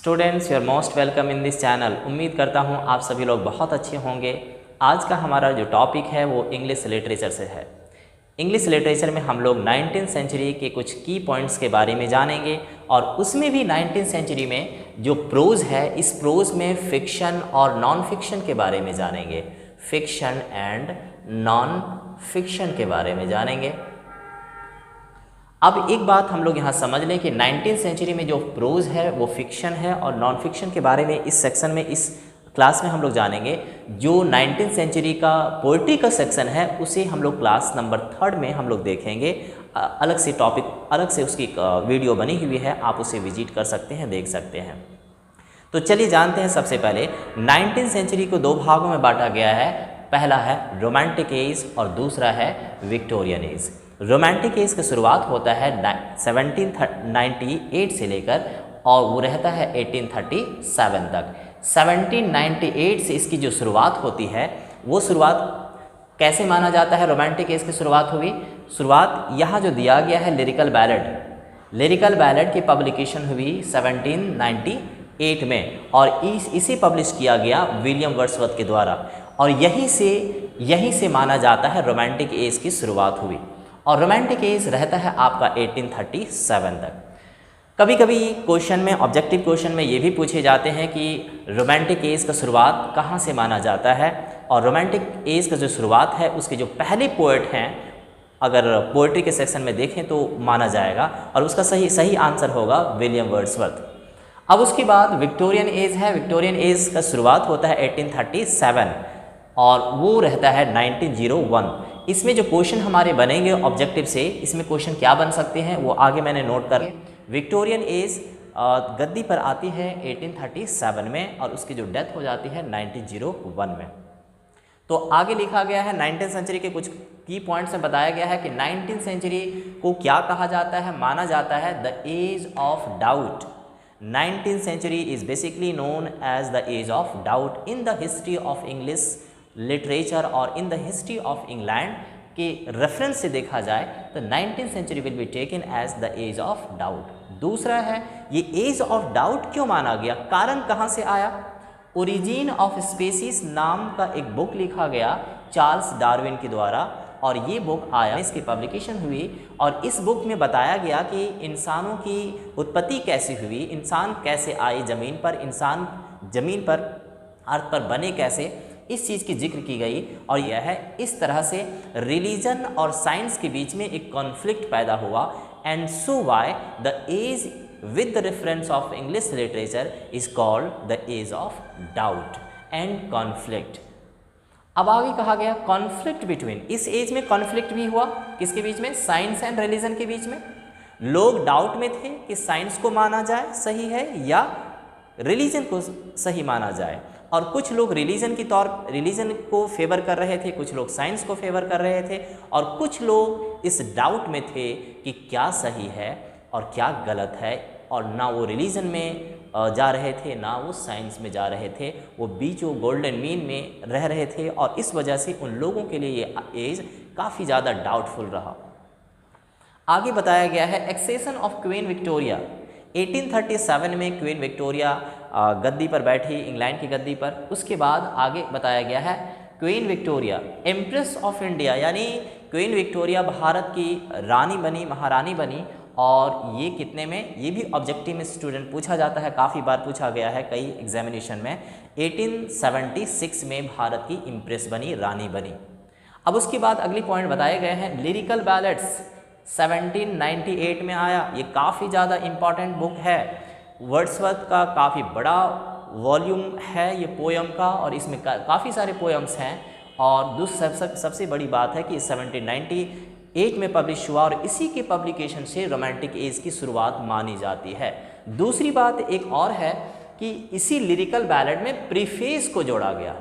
Students, you are most welcome in this channel. उम्मीद करता हूँ आप सभी लोग बहुत अच्छे होंगे। आज का हमारा जो टॉपिक है वो इंग्लिश लिटरेचर से है। इंग्लिश लिटरेचर में हम लोग 19th सेंचुरी के कुछ की पॉइंट्स के बारे में जानेंगे और उसमें भी 19th सेंचुरी में जो प्रोज है, इस प्रोज में फिक्शन और नॉन फिक्शन के बारे में जानेंगे। फिक्शन एंड नॉन फिक्शन के बारे में जानेंगे। अब एक बात हम लोग यहाँ समझ लें कि 19th सेंचुरी में जो प्रोज है वो फिक्शन है और नॉन फिक्शन के बारे में इस सेक्शन में, इस क्लास में हम लोग जानेंगे। जो 19th सेंचुरी का पोइट्री का सेक्शन है उसे हम लोग क्लास नंबर 3 में हम लोग देखेंगे। अलग से टॉपिक, अलग से उसकी वीडियो बनी हुई है, आप उसे विजिट कर सकते हैं, देख सकते हैं। तो चलिए जानते हैं। सबसे पहले 19th सेंचुरी को 2 भागों में बांटा गया है। पहला है रोमांटिक एज और दूसरा है विक्टोरियन एज। रोमांटिक एज की शुरुआत होता है 1798 से लेकर और वो रहता है 1837 तक। 1798 से इसकी जो शुरुआत होती है, वो शुरुआत कैसे माना जाता है? रोमांटिक एज की शुरुआत हुई। शुरुआत यहाँ जो दिया गया है लिरिकल बैलेड की पब्लिकेशन हुई 1798 में और इसे पब्लिश किया गया विलियम वर्ड्सवर्थ के द्वारा और यहीं से माना जाता है रोमांटिक एज की शुरुआत हुई। और रोमांटिक एज रहता है आपका 1837 तक। कभी कभी क्वेश्चन में, ऑब्जेक्टिव क्वेश्चन में ये भी पूछे जाते हैं कि रोमांटिक एज का शुरुआत कहाँ से माना जाता है, और रोमांटिक एज का जो शुरुआत है उसके जो पहले पोएट हैं, अगर पोएट्री के सेक्शन में देखें तो माना जाएगा और उसका सही आंसर होगा विलियम वर्ड्सवर्थ। अब उसके बाद विक्टोरियन एज है। विक्टोरियन एज का शुरुआत होता है 1837 और वो रहता है 1901। इसमें जो क्वेश्चन हमारे बनेंगे ऑब्जेक्टिव से, इसमें क्वेश्चन क्या बन सकते हैं वो आगे मैंने नोट कर। विक्टोरियन एज गद्दी पर आती है 1837 में और उसकी जो डेथ हो जाती है 1901 में। तो आगे लिखा गया है 19th सेंचुरी के कुछ की पॉइंट्स में बताया गया है कि 19th सेंचुरी को क्या कहा जाता है? माना जाता है the age of doubt. 19th century is basically known as the age of doubt in the history of English literature और in the history of England के रेफरेंस से देखा जाए तो 19th century will be taken as the age of doubt. दूसरा है, ये as of doubt क्यों माना गया? कारण कहाँ से आया? ओरिजिन ऑफ स्पीसीज नाम का एक बुक लिखा गया चार्ल्स डार्विन के द्वारा और ये बुक आया, इसकी पब्लिकेशन हुई और इस बुक में बताया गया कि इंसानों की उत्पत्ति कैसे हुई, इंसान कैसे आए ज़मीन पर, इंसान ज़मीन पर, अर्थ पर बने कैसे, इस चीज़ की जिक्र की गई। और यह है इस तरह से रिलीजन और साइंस के बीच में एक कॉन्फ्लिक्ट पैदा हुआ and so why the age with the reference of English literature is called the age of doubt and conflict. अब आगे कहा गया कॉन्फ्लिक्ट बिटवीन, इस एज में कॉन्फ्लिक्ट भी हुआ किसके बीच में? साइंस एंड रिलीजन के बीच में। लोग डाउट में थे कि साइंस को माना जाए सही है या रिलीजन को सही माना जाए, और कुछ लोग रिलीजन को फेवर कर रहे थे, कुछ लोग साइंस को फेवर कर रहे थे और कुछ लोग इस डाउट में थे कि क्या सही है और क्या गलत है, और ना वो रिलीजन में जा रहे थे ना वो साइंस में जा रहे थे, वो बीचों गोल्डन मीन में रह रहे थे और इस वजह से उन लोगों के लिए ये एज काफ़ी ज़्यादा डाउटफुल रहा। आगे बताया गया है एक्सेशन ऑफ क्वीन विक्टोरिया। 1837 में क्वीन विक्टोरिया गद्दी पर बैठी, इंग्लैंड की गद्दी पर। उसके बाद आगे बताया गया है queen Victoria empress of India, यानी क्वीन विक्टोरिया भारत की रानी बनी, महारानी बनी। और ये कितने में? ये भी ऑब्जेक्टिव में स्टूडेंट पूछा जाता है, काफ़ी बार पूछा गया है कई एग्जामिनेशन में। 1876 में भारत की इम्प्रेस बनी, रानी बनी। अब उसके बाद अगली पॉइंट बताए गए हैं लिरिकल बैलेड्स 1798 में आया। ये काफ़ी ज़्यादा इम्पॉर्टेंट बुक है, वर्ड्सवर्थ का काफ़ी बड़ा वॉल्यूम है ये पोयम का और इसमें काफ़ी सारे पोयम्स हैं। और सबसे बड़ी बात है कि 1798 में पब्लिश हुआ और इसी के पब्लिकेशन से रोमांटिक एज की शुरुआत मानी जाती है। दूसरी बात एक और है कि इसी लिरिकल बैलेड में प्रीफेस को जोड़ा गया,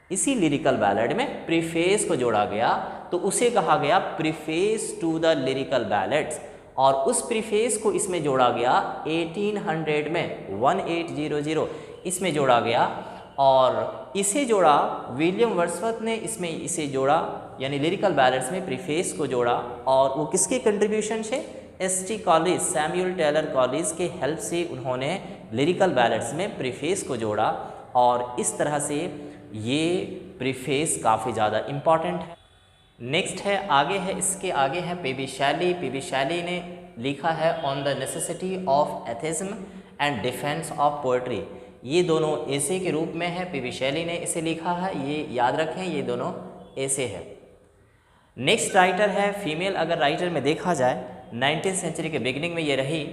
इसी लिरिकल बैलेड में प्रीफेस को जोड़ा गया तो उसे कहा गया preface to the lyrical ballads, और उस प्रीफेस को इसमें जोड़ा गया 1800 में, 1800 इसमें जोड़ा गया और इसे जोड़ा विलियम वर्ड्सवर्थ ने, इसमें इसे जोड़ा यानी लिरिकल बैलेड्स में प्रीफेस को जोड़ा। और वो किसके कंट्रीब्यूशन से? ST Coleridge, Samuel Taylor Coleridge के हेल्प से उन्होंने लिरिकल बैलेट्स में प्रीफेस को जोड़ा और इस तरह से ये प्रीफेस काफ़ी ज़्यादा इम्पॉर्टेंट है। नेक्स्ट है आगे है इसके आगे है पी.बी. शैली। पी.बी. शैली ने लिखा है on the necessity of atheism and defence of poetry. ये दोनों एसे के रूप में है, पी.बी. शैली ने इसे लिखा है, ये याद रखें, ये दोनों एसे है। नेक्स्ट राइटर है फीमेल, अगर राइटर में देखा जाए 19th सेंचुरी के बिगिनिंग में ये रही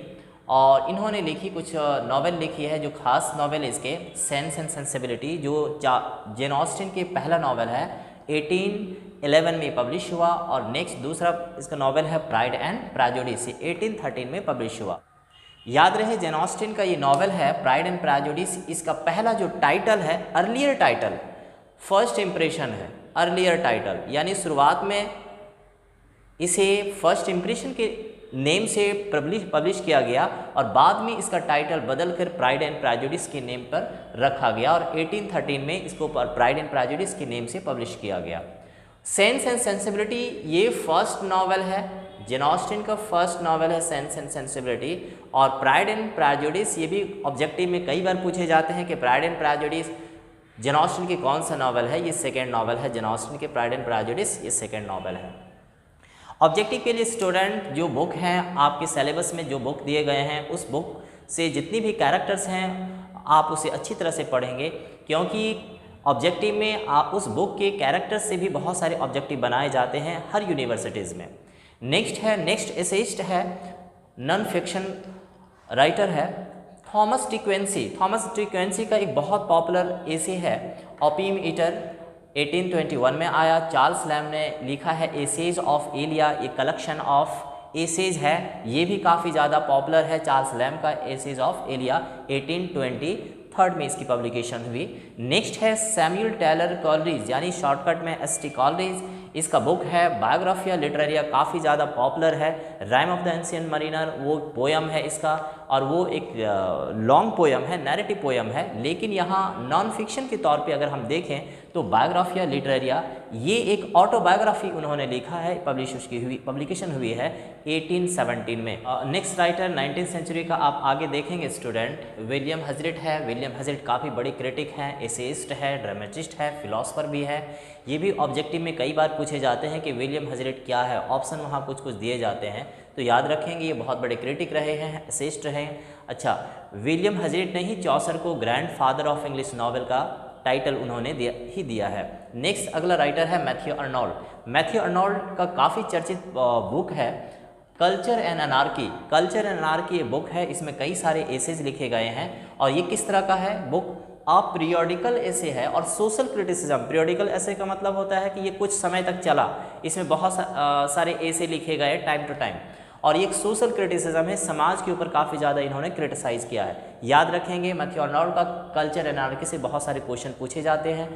और इन्होंने लिखी कुछ नॉवेल लिखी है। जो खास नॉवेल इसके सेंस एंड सेंसिबिलिटी, जो जेन ऑस्टिन के पहला नॉवेल है 1811 में पब्लिश हुआ और नेक्स्ट दूसरा इसका नॉवेल है प्राइड एंड प्रेजुडिस, 1813 में पब्लिश हुआ। याद रहे जेन ऑस्टिन का ये नॉवेल है प्राइड एंड प्रेजुडिस, इसका पहला जो टाइटल है अर्लियर टाइटल, फर्स्ट इम्प्रेशन है अर्लियर टाइटल, यानी शुरुआत में इसे फर्स्ट इम्प्रेशन के नेम से पब्लिश किया गया और बाद में इसका टाइटल बदलकर प्राइड एंड प्रेजुडिस के नेम पर रखा गया और 1813 में इसको प्राइड एंड प्रेजुडिस के नेम से पब्लिश किया गया। सेंस एंड सेंसिबिलिटी ये फर्स्ट नॉवेल है, जेन ऑस्टिन का फर्स्ट नॉवेल है सेंस एंड सेंसिबिलिटी। और प्राइड एंड प्रेजुडिस ये भी ऑब्जेक्टिव में कई बार पूछे जाते हैं कि pride and prejudice Jane Austen की कौन सा नॉवेल है, ये सेकेंड नॉवेल है जेन ऑस्टिन के प्राइड एंड प्रेजुडिस, ये सेकेंड नॉवेल है। ऑब्जेक्टिव के लिए स्टूडेंट जो बुक हैं आपके सिलेबस में जो बुक दिए गए हैं उस बुक से जितनी भी कैरेक्टर्स हैं आप उसे अच्छी तरह से पढ़ेंगे, क्योंकि ऑब्जेक्टिव में आप उस बुक के कैरेक्टर्स से भी बहुत सारे ऑब्जेक्टिव बनाए जाते हैं हर यूनिवर्सिटीज़ में। नेक्स्ट एसेइस्ट है नॉन फिक्शन राइटर है थॉमस टिक्वेंसी। थॉमस टिक्वेंसी का एक बहुत पॉपुलर एसे है ओपियम ईटर, 1821 में आया। चार्ल्स लैम ने लिखा है एसेज ऑफ एलिया, ये कलेक्शन ऑफ एसेज है, ये भी काफ़ी ज़्यादा पॉपुलर है। चार्ल्स लैम का एसेज ऑफ एलिया 1823 में इसकी पब्लिकेशन हुई। नेक्स्ट है सैमुअल टेलर कॉलेज, यानी शॉर्टकट में एसटी कॉलेज, इसका बुक है बायोग्राफिया लिटरेरिया, काफ़ी ज़्यादा पॉपुलर है। Rhyme of the ancient Mariner वो पोयम है इसका और वो एक लॉन्ग पोयम है, नैरेटिव पोयम है, लेकिन यहाँ नॉन फिक्शन के तौर पे अगर हम देखें तो बायोग्राफिया लिटरेरिया ये एक ऑटोबायोग्राफी उन्होंने लिखा है, पब्लिकेशन हुई है 1817 में। नेक्स्ट राइटर 19th सेंचुरी का आप आगे देखेंगे स्टूडेंट विलियम हजरिट है। विलियम हजरिट काफ़ी बड़ी क्रिटिक हैं, एसेइस्ट है, ड्रामेटिस्ट है, फिलोसफर भी है। ये भी ऑब्जेक्टिव में कई बार पूछे जाते हैं कि विलियम हजरिट क्या है, ऑप्शन वहाँ कुछ दिए जाते हैं, तो याद रखेंगे ये बहुत बड़े क्रिटिक रहे हैं, एसेइस्ट रहे हैं। अच्छा, विलियम हजरिट ने ही चौसर को grand father of English novel का टाइटल उन्होंने दिया है। नेक्स्ट अगला राइटर है मैथ्यू अर्नोल्ड। मैथ्यू अर्नोल्ड का काफ़ी चर्चित बुक है culture and anarchy. Culture and anarchy ये बुक है, इसमें कई सारे एसेज लिखे गए हैं और ये किस तरह का है बुक, आप पीरियोडिकल ऐसे है और सोशल क्रिटिसिज्म। पीरियोडिकल ऐसे का मतलब होता है कि ये कुछ समय तक चला, इसमें बहुत सारे ऐसे लिखे गए टाइम टू टाइम, और ये एक सोशल क्रिटिसिज्म है, समाज के ऊपर काफ़ी ज़्यादा इन्होंने क्रिटिसाइज़ किया है। याद रखेंगे मैथ्यू अर्नोल्ड का कल्चर एंड अनार्की से बहुत सारे क्वेश्चन पूछे जाते हैं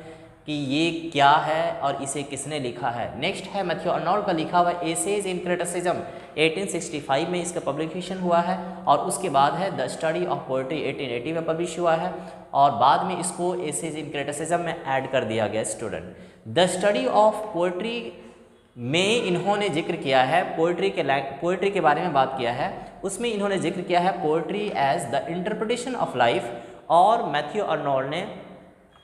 कि ये क्या है और इसे किसने लिखा है। नेक्स्ट है मैथ्यू अर्नोल्ड का लिखा हुआ एसेज इन क्रिटिसिज्म, 1865 में इसका पब्लिकेशन हुआ है और उसके बाद है द स्टडी ऑफ पोएट्री 1880 में पब्लिश हुआ है और बाद में इसको एसेज इन क्रिटिसिज्म में ऐड कर दिया गया। Student the study of poetry में इन्होंने जिक्र किया है, पोएट्री के बारे में बात किया है, उसमें इन्होंने जिक्र किया है poetry as the interpretation of life. और मैथ्यू अर्नोल्ड ने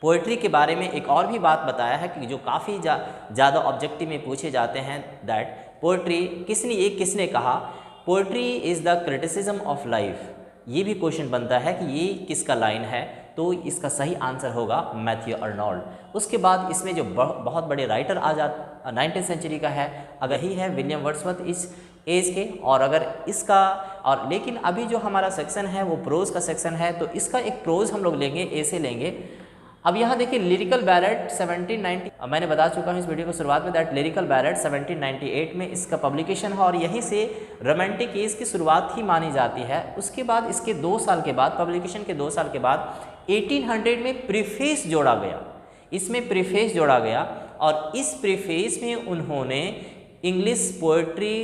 पोएट्री के बारे में एक और भी बात बताया है कि जो काफ़ी ज़्यादा ऑब्जेक्टिव में पूछे जाते हैं, दैट पोएट्री किसने कहा poetry is the criticism of life. ये भी क्वेश्चन बनता है कि ये किसका लाइन है, तो इसका सही आंसर होगा मैथ्यू अर्नोल्ड। उसके बाद इसमें जो बहुत बड़े राइटर 19th सेंचुरी का है अगर ही है विलियम वर्ड्सवर्थ इस एज के, और अगर इसका और लेकिन अभी जो हमारा सेक्शन है वो प्रोज का सेक्शन है, तो इसका एक प्रोज हम लोग लेंगे, ऐसे लेंगे। अब यहाँ देखिए लिरिकल बैलेट 1790, मैंने बता चुका हूँ इस वीडियो को शुरुआत में, दैट लिरिकल बैलेट 1798 में इसका पब्लिकेशन है और यहीं से रोमांटिक एज की शुरुआत ही मानी जाती है। उसके बाद इसके 2 साल के बाद, पब्लिकेशन के 2 साल के बाद 1800 में प्रीफेस जोड़ा गया, इसमें प्रीफेस जोड़ा गया और इस प्रीफेस में उन्होंने इंग्लिश पोएट्री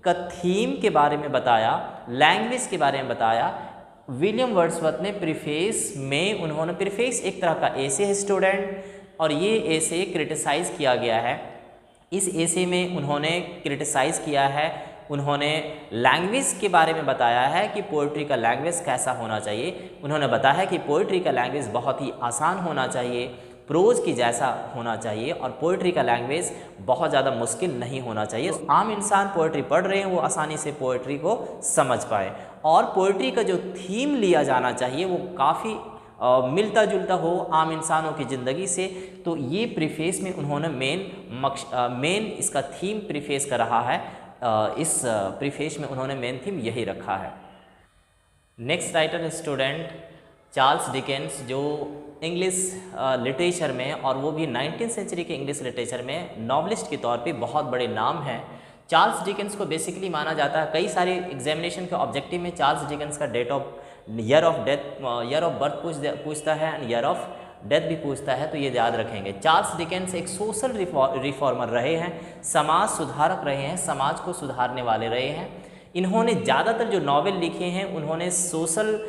का थीम के बारे में बताया, लैंग्वेज के बारे में बताया। विलियम वर्ड्सवर्थ ने प्रीफेस में उन्होंने, प्रीफेस एक तरह का एसे है स्टूडेंट, और ये एसे क्रिटिसाइज़ किया गया है। इस एसे में उन्होंने क्रिटिसाइज़ किया है उन्होंने लैंग्वेज के बारे में बताया है कि पोइट्री का लैंग्वेज कैसा होना चाहिए। उन्होंने बताया है कि पोइट्री का लैंग्वेज बहुत ही आसान होना चाहिए, प्रोज की जैसा होना चाहिए, और पोइट्री का लैंग्वेज बहुत ज़्यादा मुश्किल नहीं होना चाहिए। आम इंसान पोइट्री पढ़ रहे हैं वो आसानी से पोइट्री को समझ पाए, और पोइट्री का जो थीम लिया जाना चाहिए वो काफ़ी मिलता जुलता हो आम इंसानों की ज़िंदगी से। तो ये प्रीफेस में उन्होंने मेन इसका थीम प्रीफेस कर रहा है। इस प्रीफेस में उन्होंने मेन थीम यही रखा है। Next writer student Charles Dickens, जो इंग्लिश लिटरेचर में, और वो भी 19वीं सेंचुरी के इंग्लिश लिटरेचर में नॉवलिस्ट के तौर पे बहुत बड़े नाम हैं। चार्ल्स डिकेंस को बेसिकली माना जाता है, कई सारे एग्जामिनेशन के ऑब्जेक्टिव में चार्ल्स डिकेंस का ईयर ऑफ बर्थ पूछता है एंड ईयर ऑफ डेथ भी पूछता है, तो ये याद रखेंगे। चार्ल्स डिकेंस एक सोशल रिफॉर्मर रहे हैं, समाज सुधारक रहे हैं, समाज को सुधारने वाले रहे हैं। इन्होंने ज़्यादातर जो नावल लिखे हैं उन्होंने सोशल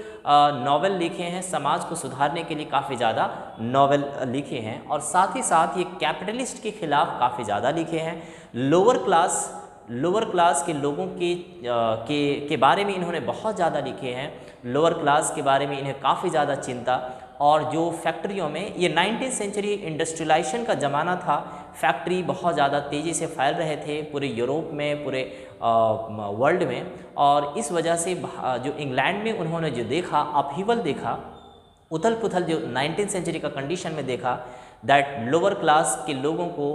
नावल लिखे हैं, समाज को सुधारने के लिए काफ़ी ज़्यादा नावल लिखे हैं, और साथ ही साथ ये कैपिटलिस्ट के खिलाफ काफ़ी ज़्यादा लिखे हैं। लोअर क्लास के लोगों के बारे में इन्होंने बहुत ज़्यादा लिखे हैं। लोअर क्लास के बारे में इन्हें काफ़ी ज़्यादा चिंता, और जो फैक्ट्रियों में, ये 19वीं सेंचुरी इंडस्ट्रियलाइजेशन का ज़माना था, फैक्ट्री बहुत ज़्यादा तेज़ी से फैल रहे थे पूरे यूरोप में, पूरे वर्ल्ड में, और इस वजह से जो इंग्लैंड में उन्होंने जो देखा अपहीवल देखा, उथल पुथल जो 19वीं सेंचुरी का कंडीशन में देखा, दैट लोअर क्लास के लोगों को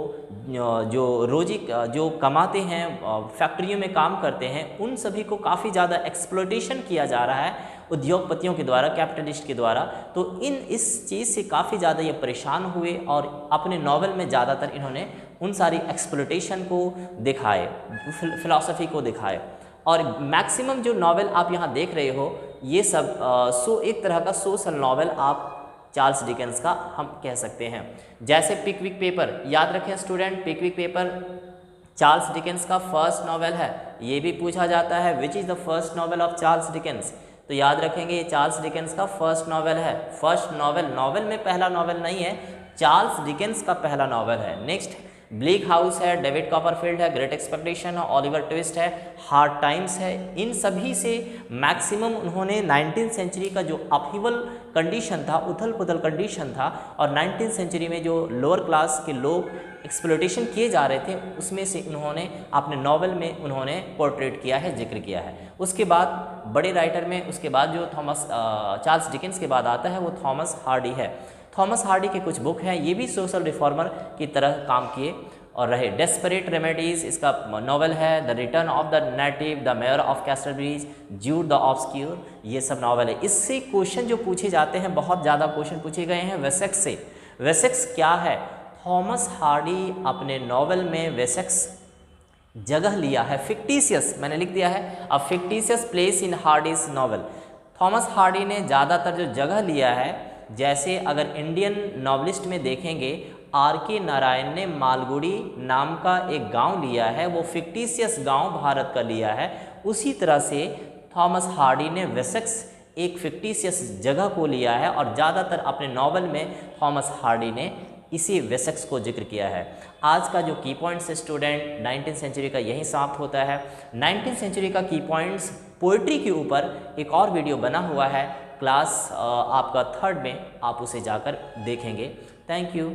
जो कमाते हैं, फैक्ट्रियों में काम करते हैं, उन सभी को काफ़ी ज़्यादा एक्सप्लॉयटेशन किया जा रहा है उद्योगपतियों के द्वारा, कैपिटलिस्ट के द्वारा। तो इस चीज़ से काफ़ी ज़्यादा ये परेशान हुए, और अपने नावल में ज़्यादातर इन्होंने उन सारी एक्सप्लॉयटेशन को दिखाए, फिलॉसफी को दिखाए। और मैक्सिमम जो नावल आप यहाँ देख रहे हो ये सब एक तरह का सोशल नावल आप चार्ल्स डिकेंस का हम कह सकते हैं। जैसे पिकविक पेपर, याद रखें स्टूडेंट, पिकविक पेपर चार्ल्स डिकेंस का फर्स्ट नावल है। ये भी पूछा जाता है which is the first novel of Charles Dickens, तो याद रखेंगे ये चार्ल्स डिकेंस का फर्स्ट नावल है। फर्स्ट नावल में पहला नावल नहीं है, चार्ल्स डिकेंस का पहला नावल है। नेक्स्ट ब्लीक हाउस है, डेविड कॉपरफील्ड है, ग्रेट एक्सपेक्टेशन है, ओलिवर ट्विस्ट है, हार्ड टाइम्स है। इन सभी से मैक्सिमम उन्होंने 19वीं सेंचुरी का जो अपहीवल कंडीशन था, उथल पुथल कंडीशन था, और 19वीं सेंचुरी में जो लोअर क्लास के लोग एक्सप्लॉयटेशन किए जा रहे थे, उसमें से उन्होंने अपने नावल में उन्होंने पोर्ट्रेट किया है, जिक्र किया है। उसके बाद बड़े राइटर में, उसके बाद जो चार्ल्स डिकेंस के बाद आता है वो थॉमस हार्डी है। थॉमस हार्डी के कुछ बुक हैं, ये भी सोशल रिफॉर्मर की तरह काम किए और रहे। डेस्परेट रेमेडीज़ इसका नावल है, the Return of the Native, the Mayor of Casterbridge, Jude the Obscure, ये सब नावल है। इससे क्वेश्चन जो पूछे जाते हैं, बहुत ज़्यादा क्वेश्चन पूछे गए हैं वेसेक्स से। वेसेक्स क्या है? थॉमस हार्डी अपने नावल में वेसेक्स जगह लिया है, फिक्टिशियस, मैंने लिख दिया है, a fictitious place in Hardy's novel. Thomas Hardy ने ज़्यादातर जो जगह लिया है, जैसे अगर इंडियन नॉवलिस्ट में देखेंगे, R.K. नारायण ने मालगुडी नाम का एक गांव लिया है, वो फिक्टिशियस गांव भारत का लिया है। उसी तरह से थॉमस हार्डी ने वेसेक्स एक फिक्टिशियस जगह को लिया है, और ज़्यादातर अपने नावल में थॉमस हार्डी ने इसी वेसेक्स को जिक्र किया है। आज का जो की पॉइंट्स स्टूडेंट 19वीं सेंचुरी का यही समाप्त होता है। 19वीं सेंचुरी का की पॉइंट्स पोइट्री के ऊपर एक और वीडियो बना हुआ है, क्लास आपका 3rd में आप उसे जाकर देखेंगे। Thank you.